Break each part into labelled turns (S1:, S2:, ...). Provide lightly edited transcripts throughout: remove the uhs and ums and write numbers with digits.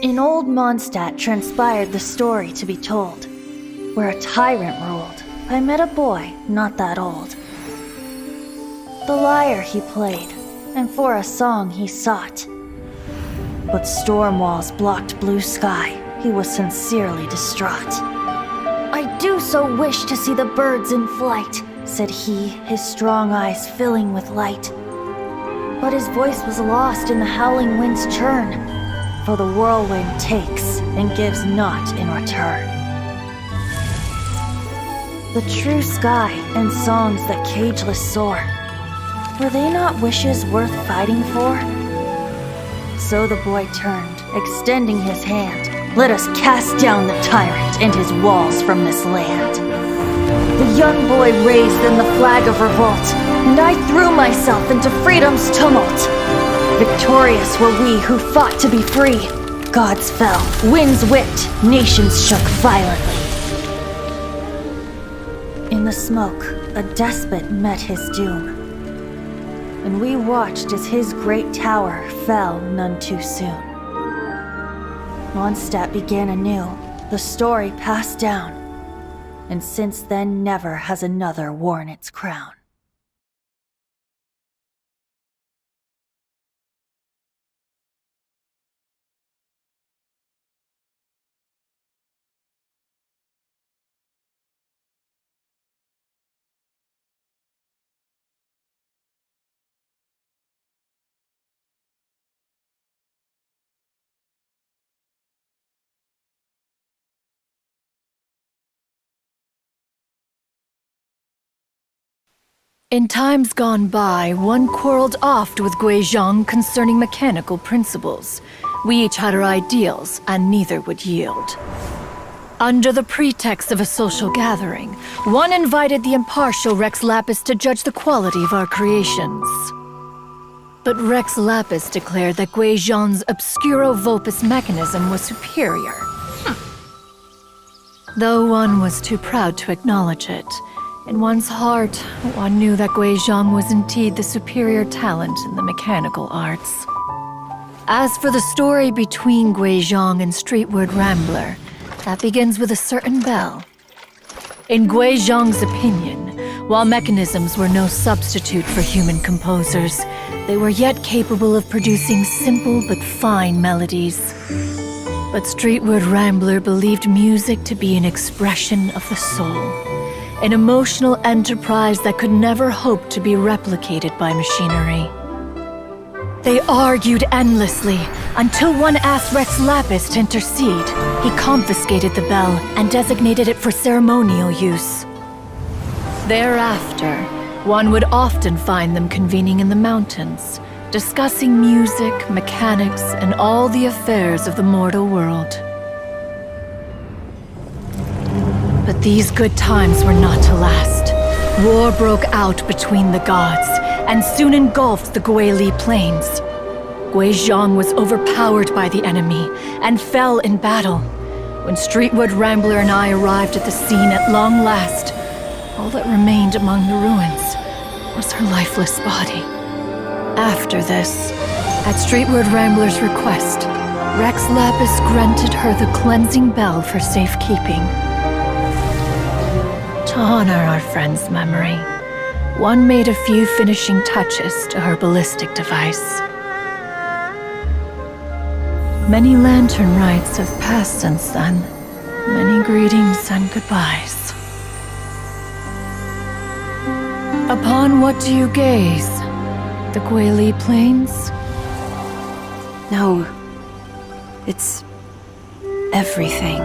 S1: In old Mondstadt transpired the story to be told, where a tyrant ruled. I met a boy not that old. The lyre he played, and for a song he sought. But storm walls blocked blue sky, he was sincerely distraught. I do so wish to see the birds in flight, said he, his strong eyes filling with light. But his voice was lost in the howling wind's churn, for the whirlwind takes and gives not in return. The true sky and songs that cageless soar, were they not wishes worth fighting for? So the boy turned, extending his hand. Let us cast down the tyrant and his walls from this land. The young boy raised then the flag of revolt, and I threw myself into freedom's tumult. Victorious were we who fought to be free. Gods fell, winds whipped, nations shook violently. In the smoke, a despot met his doom, and we watched as his great tower fell none too soon. Mondstadt began anew, the story passed down, and since then never has another worn its crown.
S2: In times gone by, one quarreled oft with Guizhong concerning mechanical principles. We each had our ideals, and neither would yield. Under the pretext of a social gathering, one invited the impartial Rex Lapis to judge the quality of our creations. But Rex Lapis declared that Guizhong's obscuro vulpus mechanism was superior. Though one was too proud to acknowledge it, in one's heart, one knew that Guizhong was indeed the superior talent in the mechanical arts. As for the story between Guizhong and Streetward Rambler, that begins with a certain bell. In Guizhong's opinion, while mechanisms were no substitute for human composers, they were yet capable of producing simple but fine melodies. But Streetward Rambler believed music to be an expression of the soul, an emotional enterprise that could never hope to be replicated by machinery. They argued endlessly, until one asked Rex Lapis to intercede. He confiscated the bell and designated it for ceremonial use. Thereafter, one would often find them convening in the mountains, discussing music, mechanics, and all the affairs of the mortal world. But these good times were not to last. War broke out between the gods, and soon engulfed the Guili Plains. Guizhong was overpowered by the enemy, and fell in battle. When Streetwood Rambler and I arrived at the scene at long last, all that remained among the ruins was her lifeless body. After this, at Streetwood Rambler's request, Rex Lapis granted her the cleansing bell for safekeeping. To honor our friend's memory, one made a few finishing touches to her ballistic device. Many lantern rites have passed since then. Many greetings and goodbyes. Upon what do you gaze? The Guili Plains?
S3: No. It's everything.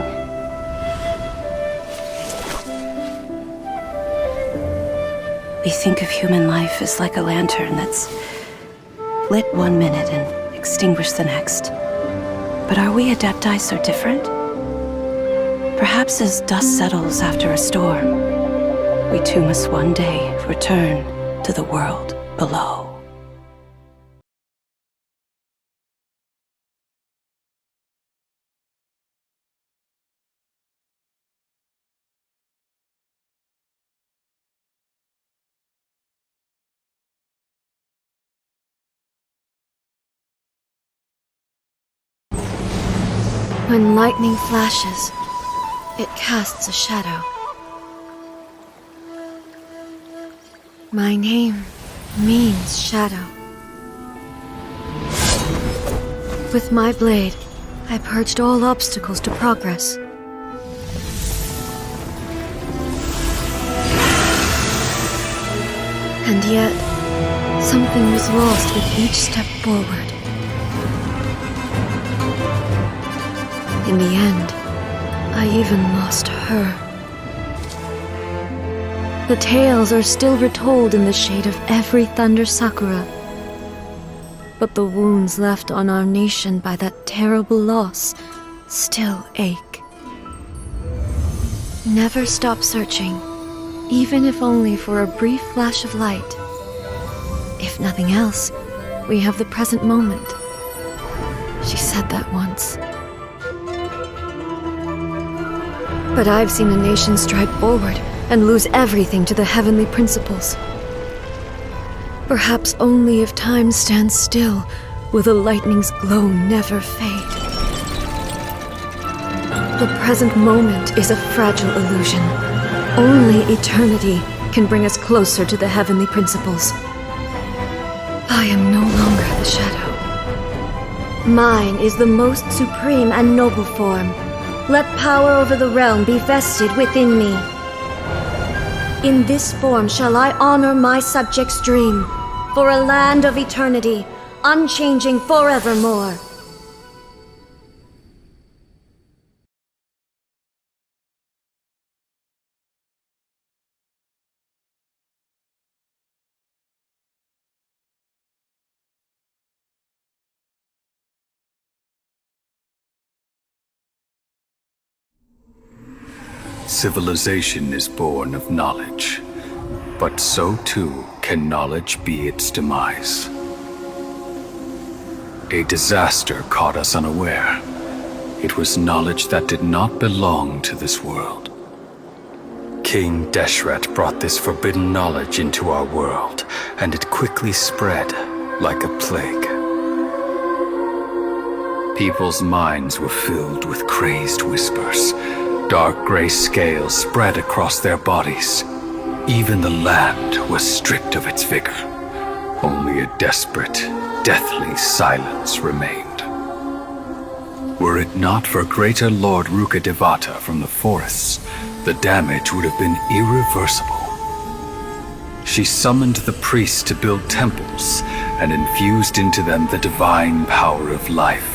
S3: We think of human life as like a lantern that's lit one minute and extinguished the next. But are we Adepti so different? Perhaps as dust settles after a storm, we too must one day return to the world below.
S2: When lightning flashes, it casts a shadow. My name means shadow. With my blade, I purged all obstacles to progress. And yet, something was lost with each step forward. In the end, I even lost her. The tales are still retold in the shade of every Thunder Sakura. But the wounds left on our nation by that terrible loss still ache. Never stop searching, even if only for a brief flash of light. If nothing else, we have the present moment. She said that once. But I've seen a nation stride forward and lose everything to the heavenly principles. Perhaps only if time stands still will the lightning's glow never fade. The present moment is a fragile illusion. Only eternity can bring us closer to the heavenly principles. I am no longer the shadow. Mine is the most supreme and noble form. Let power over the realm be vested within me. In this form shall I honor my subjects' dream, for a land of eternity, unchanging forevermore.
S4: Civilization is born of knowledge, but so too can knowledge be its demise. A disaster caught us unaware. It was knowledge that did not belong to this world. King Deshret brought this forbidden knowledge into our world, and it quickly spread like a plague. People's minds were filled with crazed whispers. Dark gray scales spread across their bodies. Even the land was stripped of its vigor. Only a desperate, deathly silence remained. Were it not for greater Lord Rukkhadevata from the forests, the damage would have been irreversible. She summoned the priests to build temples and infused into them the divine power of life.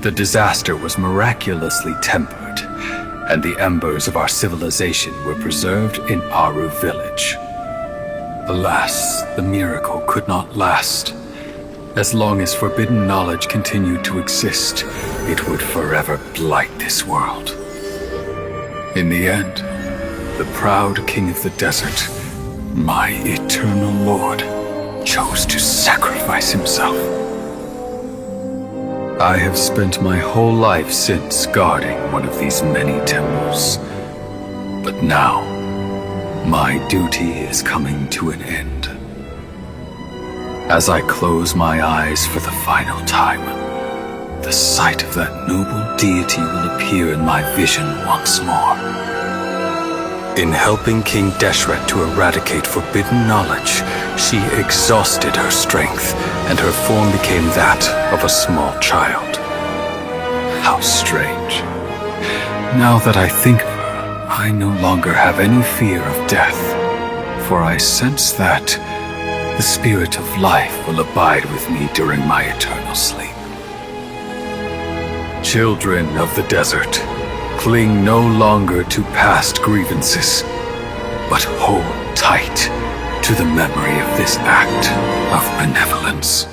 S4: The disaster was miraculously tempered, and the embers of our civilization were preserved in Aru village. Alas, the miracle could not last. As long as forbidden knowledge continued to exist, it would forever blight this world. In the end, the proud king of the desert, my eternal lord, chose to sacrifice himself. I have spent my whole life since guarding one of these many temples. But now, my duty is coming to an end. As I close my eyes for the final time, the sight of that noble deity will appear in my vision once more. In helping King Deshret to eradicate forbidden knowledge, she exhausted her strength, and her form became that of a small child. How strange. Now that I think of her, I no longer have any fear of death, for I sense that the spirit of life will abide with me during my eternal sleep. Children of the desert, cling no longer to past grievances, but hold tight to the memory of this act of benevolence.